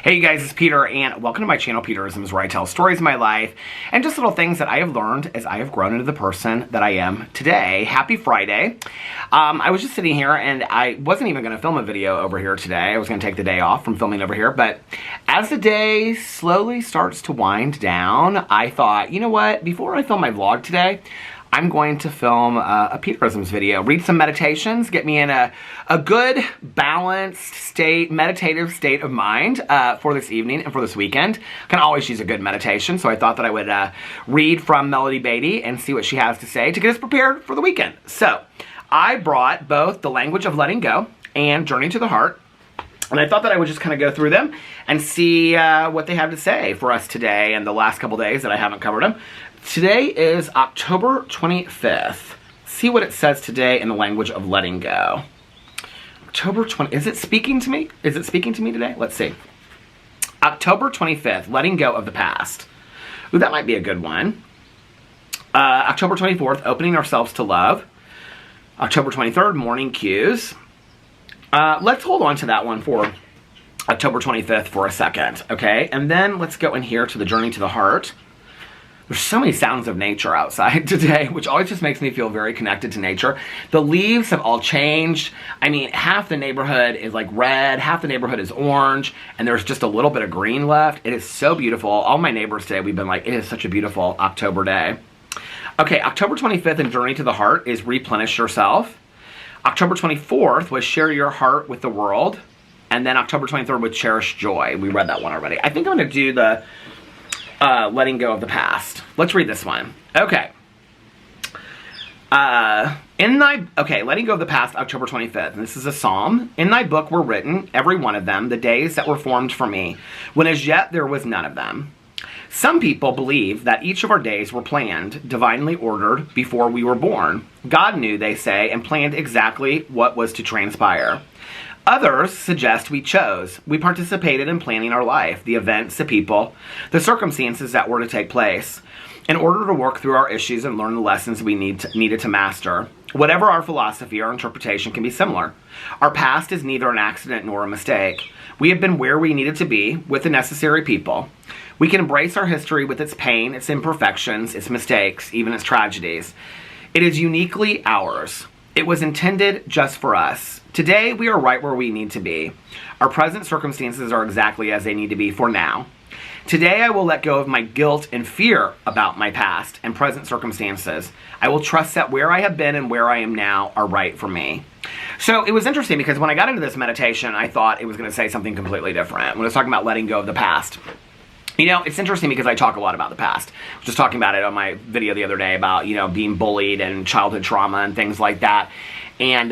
Hey you guys, it's Peter, and welcome to my channel, Peterisms, where I tell stories of my life and just little things that I have learned as I have grown into the person that I am today. Happy Friday. I was just sitting here, and I wasn't even going to film a video over here today. I was going to take the day off from filming over here, but as the day slowly starts to wind down, I thought, you know what, before I film my vlog today, I'm going to film a Peterisms video, read some meditations, get me in a good, balanced state, meditative state of mind for this evening and for this weekend. I can always use a good meditation, so I thought that I would read from Melody Beatty and see what she has to say to get us prepared for the weekend. So, I brought both The Language of Letting Go and Journey to the Heart, and I thought that I would just kind of go through them and see what they have to say for us today and the last couple days that I haven't covered them. Today is October 25th. See what it says today in The Language of Letting Go. October 20th. Is it speaking to me? Is it speaking to me today? Let's see. October 25th, letting go of the past. Ooh, that might be a good one. October 24th, opening ourselves to love. October 23rd, morning cues. Let's hold on to that one for October 25th for a second, okay? And then let's go in here to the Journey to the Heart. There's so many sounds of nature outside today, which always just makes me feel very connected to nature. The leaves have all changed. I mean, half the neighborhood is like red, half the neighborhood is orange, and there's just a little bit of green left. It is so beautiful. All my neighbors today, we've been like, it is such a beautiful October day. Okay, October 25th in Journey to the Heart is replenish yourself. October 24th was share your heart with the world. And then October 23rd was cherish joy. We read that one already. I think I'm going to do the letting go of the past. Let's read this one. Okay. Letting go of the past, October 25th. And this is a psalm. In thy book were written, every one of them, the days that were formed for me, when as yet there was none of them. Some people believe that each of our days were planned, divinely ordered, before we were born. God knew, they say, and planned exactly what was to transpire. Others suggest we chose. We participated in planning our life, the events, the people, the circumstances that were to take place, in order to work through our issues and learn the lessons we needed to master. Whatever our philosophy or interpretation can be similar. Our past is neither an accident nor a mistake. We have been where we needed to be with the necessary people. We can embrace our history with its pain, its imperfections, its mistakes, even its tragedies. It is uniquely ours. It was intended just for us. Today, we are right where we need to be. Our present circumstances are exactly as they need to be for now. Today, I will let go of my guilt and fear about my past and present circumstances. I will trust that where I have been and where I am now are right for me. So it was interesting because when I got into this meditation, I thought it was going to say something completely different. When I was talking about letting go of the past. You know, it's interesting because I talk a lot about the past. I was just talking about it on my video the other day about, you know, being bullied and childhood trauma and things like that. And,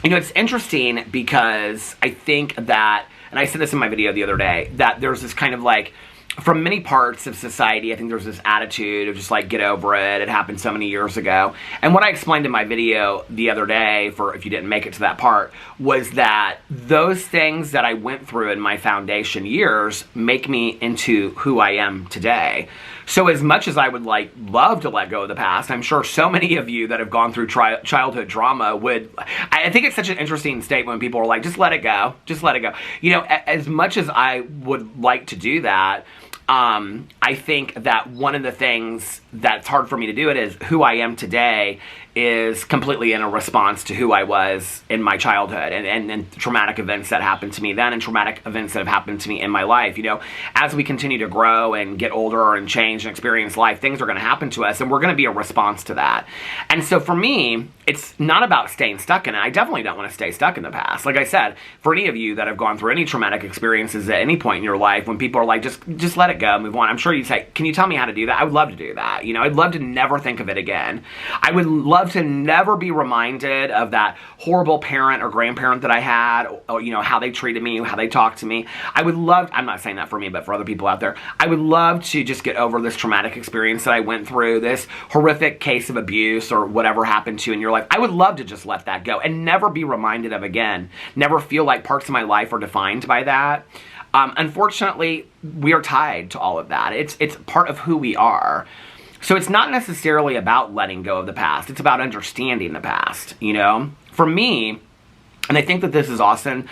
you know, it's interesting because I think that, and I said this in my video the other day, that there's this kind of like, from many parts of society, I think there's this attitude of just like, get over it. It happened so many years ago. And what I explained in my video the other day, for if you didn't make it to that part, was that those things that I went through in my foundation years make me into who I am today. So as much as I would love to let go of the past, I'm sure so many of you that have gone through childhood trauma would, I think it's such an interesting statement when people are like, just let it go, just let it go. You know, as much as I would like to do that, I think that one of the things that's hard for me to do it is who I am today is completely in a response to who I was in my childhood and traumatic events that happened to me then and traumatic events that have happened to me in my life. You know, as we continue to grow and get older and change and experience life, things are going to happen to us and we're going to be a response to that. And so for me, it's not about staying stuck in it. I definitely don't want to stay stuck in the past. Like I said, for any of you that have gone through any traumatic experiences at any point in your life, when people are like, just let it go, move on, I'm sure you'd say, can you tell me how to do that? I would love to do that. You know, I'd love to never think of it again. I would love to never be reminded of that horrible parent or grandparent that I had, or, you know, how they treated me, how they talked to me. I would love, I'm not saying that for me, but for other people out there, I would love to just get over this traumatic experience that I went through, this horrific case of abuse or whatever happened to you in your life. I would love to just let that go and never be reminded of again. Never feel like parts of my life are defined by that. Unfortunately, we are tied to all of that. It's part of who we are. So it's not necessarily about letting go of the past. It's about understanding the past, you know? For me, And I think that this is often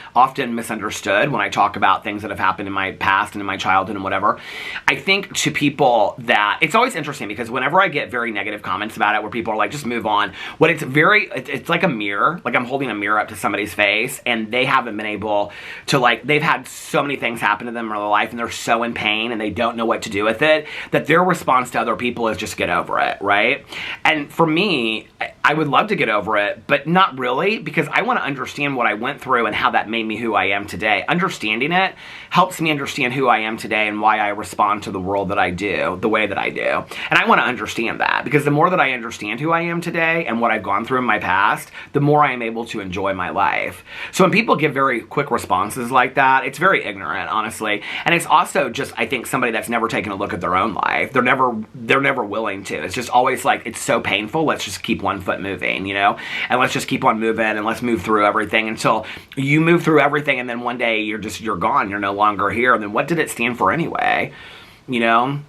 misunderstood when I talk about things that have happened in my past and in my childhood and whatever. I think to people that, it's always interesting because whenever I get very negative comments about it where people are like, just move on, it's like a mirror, like I'm holding a mirror up to somebody's face and they haven't been able to, like, they've had so many things happen to them in their life and they're so in pain and they don't know what to do with it, that their response to other people is just get over it, right? And for me, I would love to get over it, but not really, because I want to understand what I went through and how that made me who I am today. Understanding it helps me understand who I am today and why I respond to the world that I do, the way that I do. And I want to understand that, because the more that I understand who I am today and what I've gone through in my past, the more I am able to enjoy my life. So when people give very quick responses like that, it's very ignorant, honestly. And it's also just, I think, somebody that's never taken a look at their own life. They're never willing to. It's just always like, it's so painful, let's just keep one foot moving, you know? And let's just keep on moving and let's move through everything until you move through everything and then one day you're gone, you're no longer here. And then what did it stand for anyway? You know?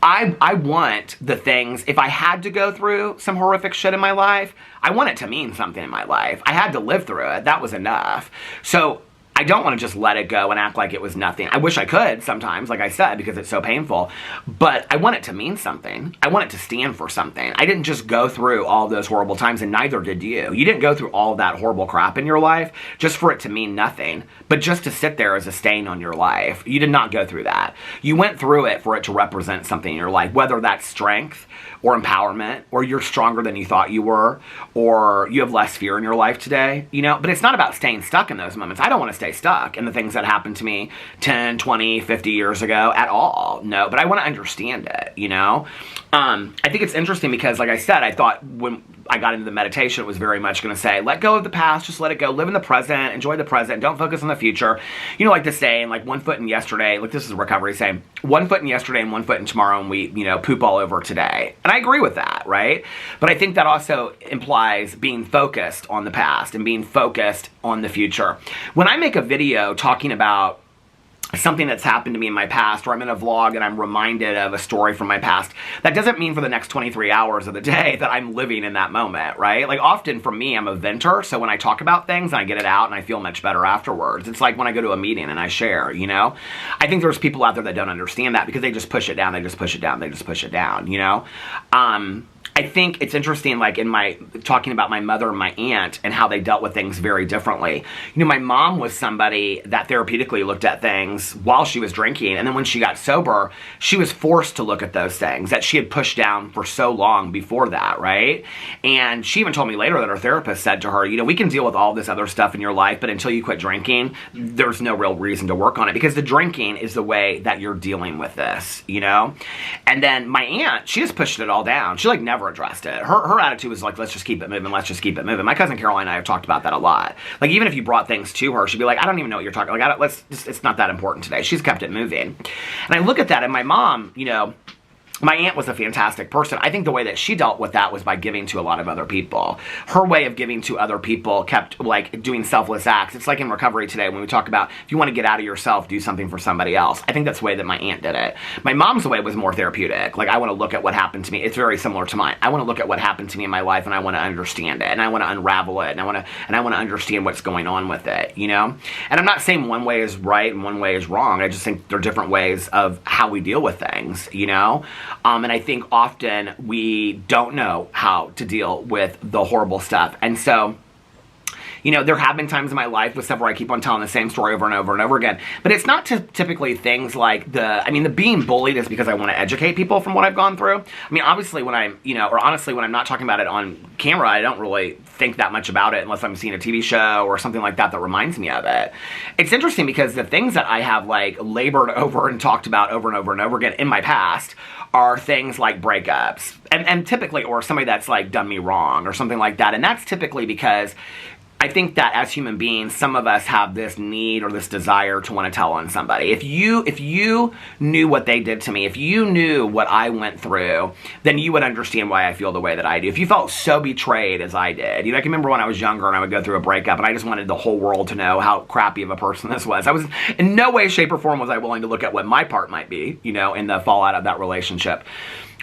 I want the things, if I had to go through some horrific shit in my life, I want it to mean something in my life. I had to live through it. That was enough. So I don't want to just let it go and act like it was nothing. I wish I could sometimes, like I said, because it's so painful. But I want it to mean something. I want it to stand for something. I didn't just go through all those horrible times, and neither did you. You didn't go through all that horrible crap in your life just for it to mean nothing, but just to sit there as a stain on your life. You did not go through that. You went through it for it to represent something in your life, whether that's strength or empowerment, or you're stronger than you thought you were, or you have less fear in your life today, you know? But it's not about staying stuck in those moments. I don't want to stay stuck in the things that happened to me 10, 20, 50 years ago at all. No, but I want to understand it, you know? I think it's interesting because, like I said, I thought when I got into the meditation, it was very much going to say, let go of the past, just let it go, live in the present, enjoy the present, don't focus on the future. You know, like the saying, like, one foot in yesterday, like this is a recovery saying, one foot in yesterday and one foot in tomorrow, and we, you know, poop all over today. And I agree with that, right? But I think that also implies being focused on the past and being focused on the future. When I make a video talking about something that's happened to me in my past, or I'm in a vlog and I'm reminded of a story from my past, that doesn't mean for the next 23 hours of the day that I'm living in that moment, right? Like often for me, I'm a venter, so when I talk about things and I get it out and I feel much better afterwards. It's like when I go to a meeting and I share, you know? I think there's people out there that don't understand that because they just push it down, they just push it down, they just push it down, you know? I think it's interesting, like in my talking about my mother and my aunt and how they dealt with things very differently. You know, my mom was somebody that therapeutically looked at things while she was drinking, and then when she got sober, she was forced to look at those things that she had pushed down for so long before that, right? And she even told me later that her therapist said to her, you know, we can deal with all this other stuff in your life, but until you quit drinking, there's no real reason to work on it, because the drinking is the way that you're dealing with this, you know? And then my aunt, she just pushed it all down. She like never addressed it. Her attitude was like, let's just keep it moving, let's just keep it moving. My cousin Caroline and I have talked about that a lot. Like even if you brought things to her, she'd be like, I don't even know what you're talking, like it's not that important today. She's kept it moving. And I look at that, and my mom, you know, my aunt was a fantastic person. I think the way that she dealt with that was by giving to a lot of other people. Her way of giving to other people kept, like, doing selfless acts. It's like in recovery today when we talk about if you want to get out of yourself, do something for somebody else. I think that's the way that my aunt did it. My mom's way was more therapeutic. Like, I want to look at what happened to me. It's very similar to mine. I want to look at what happened to me in my life, and I want to understand it, and I want to unravel it, and I want to understand what's going on with it, you know? And I'm not saying one way is right and one way is wrong. I just think there are different ways of how we deal with things, you know? And I think often we don't know how to deal with the horrible stuff. And so, you know, there have been times in my life with stuff where I keep on telling the same story over and over and over again. But it's not typically things like the being bullied is because I want to educate people from what I've gone through. I mean, obviously when I'm, you know, or honestly when I'm not talking about it on camera, I don't really think that much about it unless I'm seeing a TV show or something like that that reminds me of it. It's interesting because the things that I have like labored over and talked about over and over and over again in my past are things like breakups and typically, or somebody that's like done me wrong or something like that. And that's typically because I think that as human beings, some of us have this need or this desire to want to tell on somebody. If you knew what they did to me, if you knew what I went through, then you would understand why I feel the way that I do. If you felt so betrayed as I did, you know, I can remember when I was younger and I would go through a breakup and I just wanted the whole world to know how crappy of a person this was. I was in no way, shape, or form was I willing to look at what my part might be, you know, in the fallout of that relationship.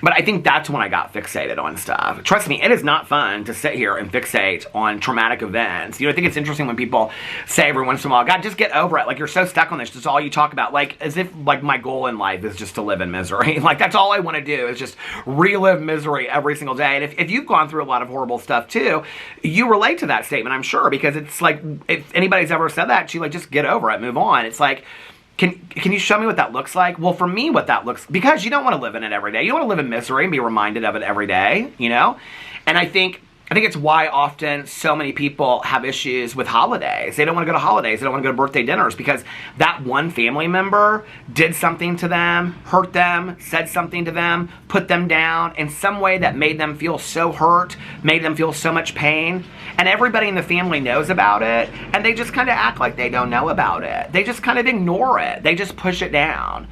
But I think that's when I got fixated on stuff. Trust me, it is not fun to sit here and fixate on traumatic events. You know, I think it's interesting when people say every once in a while, God, just get over it. Like, you're so stuck on this. That's all you talk about. Like, as if, like, my goal in life is just to live in misery. Like, that's all I want to do is just relive misery every single day. And if you've gone through a lot of horrible stuff, too, you relate to that statement, I'm sure. Because it's like, if anybody's ever said that to you, like, just get over it, move on. It's like, Can you show me what that looks like? Well, for me, what that looks... Because you don't want to live in it every day. You don't want to live in misery and be reminded of it every day, you know? And I think it's why often so many people have issues with holidays. They don't want to go to holidays. They don't want to go to birthday dinners because that one family member did something to them, hurt them, said something to them, put them down in some way that made them feel so hurt, made them feel so much pain. And everybody in the family knows about it, and they just kind of act like they don't know about it. They just kind of ignore it. They just push it down.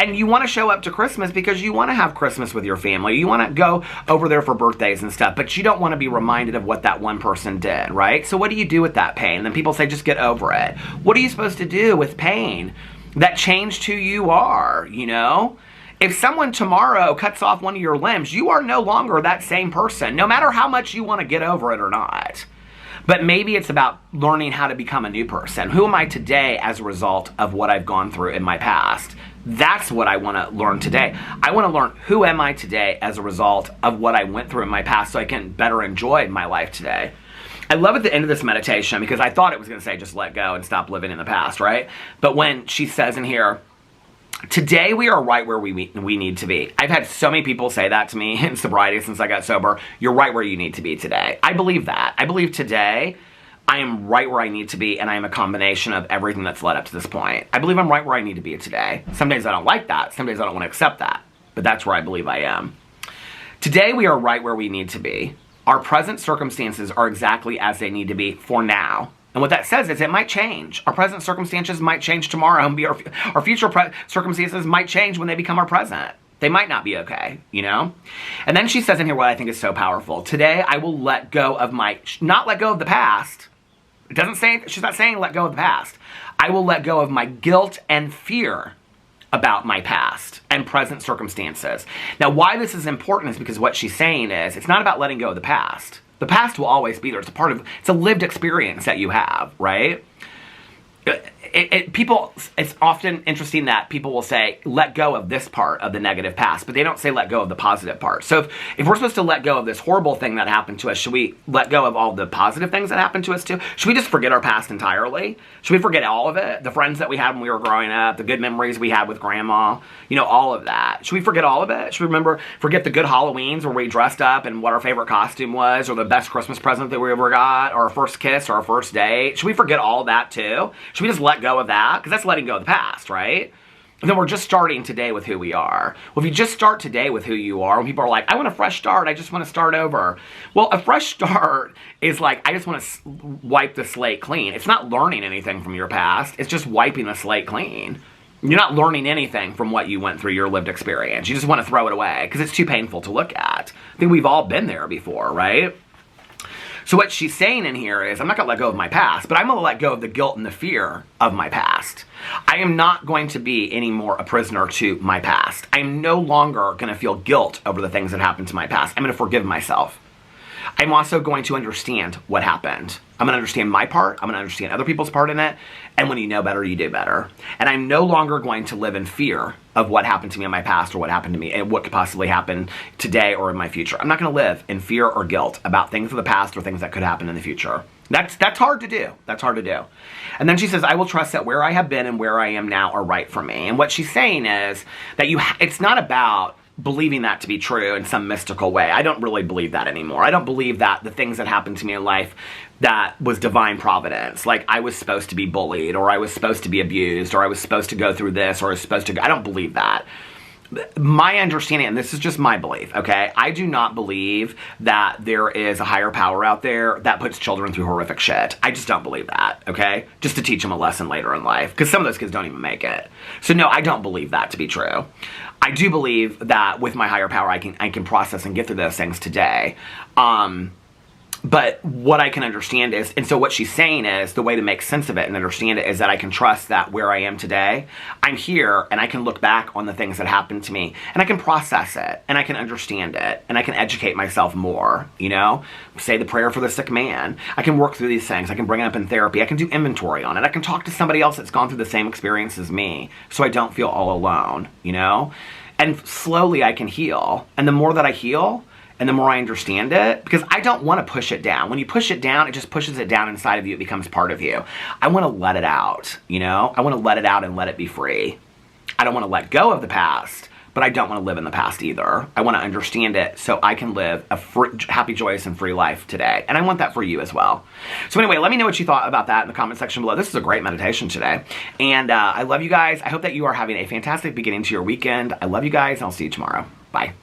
And you want to show up to Christmas because you want to have Christmas with your family. You want to go over there for birthdays and stuff, but you don't want to be reminded of what that one person did, right? So what do you do with that pain? And then people say, just get over it. What are you supposed to do with pain that changed who you are, you know? If someone tomorrow cuts off one of your limbs, you are no longer that same person, no matter how much you want to get over it or not. But maybe it's about learning how to become a new person. Who am I today as a result of what I've gone through in my past? That's what I want to learn today. I want to learn who am I today as a result of what I went through in my past so I can better enjoy my life today. I love at the end of this meditation because I thought it was going to say just let go and stop living in the past, right? But when she says in here, today we are right where we need to be. I've had so many people say that to me in sobriety since I got sober. You're right where you need to be today. I believe that. I believe today I am right where I need to be, and I am a combination of everything that's led up to this point. I believe I'm right where I need to be today. Some days I don't like that. Some days I don't want to accept that. But that's where I believe I am. Today we are right where we need to be. Our present circumstances are exactly as they need to be for now. And what that says is it might change. Our present circumstances might change tomorrow, and our future circumstances might change when they become our present. They might not be okay, you know? And then she says in here what I think is so powerful. Today I will let go of not let go of the past. It doesn't say, she's not saying let go of the past. I will let go of my guilt and fear about my past and present circumstances. Now, why this is important is because what she's saying is, it's not about letting go of the past. The past will always be there. It's a lived experience that you have, right? It's often interesting that people will say, let go of this part of the negative past, but they don't say let go of the positive part. So if we're supposed to let go of this horrible thing that happened to us, should we let go of all the positive things that happened to us too? Should we just forget our past entirely? Should we forget all of it? The friends that we had when we were growing up, the good memories we had with grandma, you know, all of that. Should we forget all of it? Should we forget the good Halloweens where we dressed up and what our favorite costume was, or the best Christmas present that we ever got, or our first kiss, or our first date? Should we forget all that too? Should we just let go of that? Because that's letting go of the past, right? And then we're just starting today with who we are. Well, if you just start today with who you are, when people are like, I want a fresh start, I just want to start over. Well, a fresh start is like, I just want to wipe the slate clean. It's not learning anything from your past. It's just wiping the slate clean. You're not learning anything from what you went through, your lived experience. You just want to throw it away because it's too painful to look at. I think we've all been there before, right? So what she's saying in here is, I'm not going to let go of my past, but I'm going to let go of the guilt and the fear of my past. I am not going to be any more a prisoner to my past. I'm no longer going to feel guilt over the things that happened to my past. I'm going to forgive myself. I'm also going to understand what happened. I'm going to understand my part. I'm going to understand other people's part in it. And when you know better, you do better. And I'm no longer going to live in fear of what happened to me in my past or what happened to me and what could possibly happen today or in my future. I'm not going to live in fear or guilt about things of the past or things that could happen in the future. That's hard to do. That's hard to do. And then she says, I will trust that where I have been and where I am now are right for me. And what she's saying is that it's not about believing that to be true in some mystical way. I don't really believe that anymore. I don't believe that the things that happened to me in life that was divine providence, like I was supposed to be bullied, or I was supposed to be abused, or I was supposed to go through this, or I was supposed to go, I don't believe that. My understanding, and this is just my belief, okay? I do not believe that there is a higher power out there that puts children through horrific shit. I just don't believe that, okay? Just to teach them a lesson later in life, because some of those kids don't even make it. So no, I don't believe that to be true. I do believe that with my higher power, I can process and get through those things today. But what I can understand is, and so what she's saying is, the way to make sense of it and understand it is that I can trust that where I am today, I'm here and I can look back on the things that happened to me and I can process it and I can understand it and I can educate myself more, you know? Say the prayer for the sick man. I can work through these things. I can bring it up in therapy. I can do inventory on it. I can talk to somebody else that's gone through the same experience as me so I don't feel all alone, you know? And slowly I can heal. And the more that I heal, and the more I understand it, because I don't want to push it down. When you push it down, it just pushes it down inside of you. It becomes part of you. I want to let it out, you know? I want to let it out and let it be free. I don't want to let go of the past, but I don't want to live in the past either. I want to understand it so I can live a happy, joyous, and free life today. And I want that for you as well. So anyway, let me know what you thought about that in the comment section below. This is a great meditation today. And I love you guys. I hope that you are having a fantastic beginning to your weekend. I love you guys, and I'll see you tomorrow. Bye.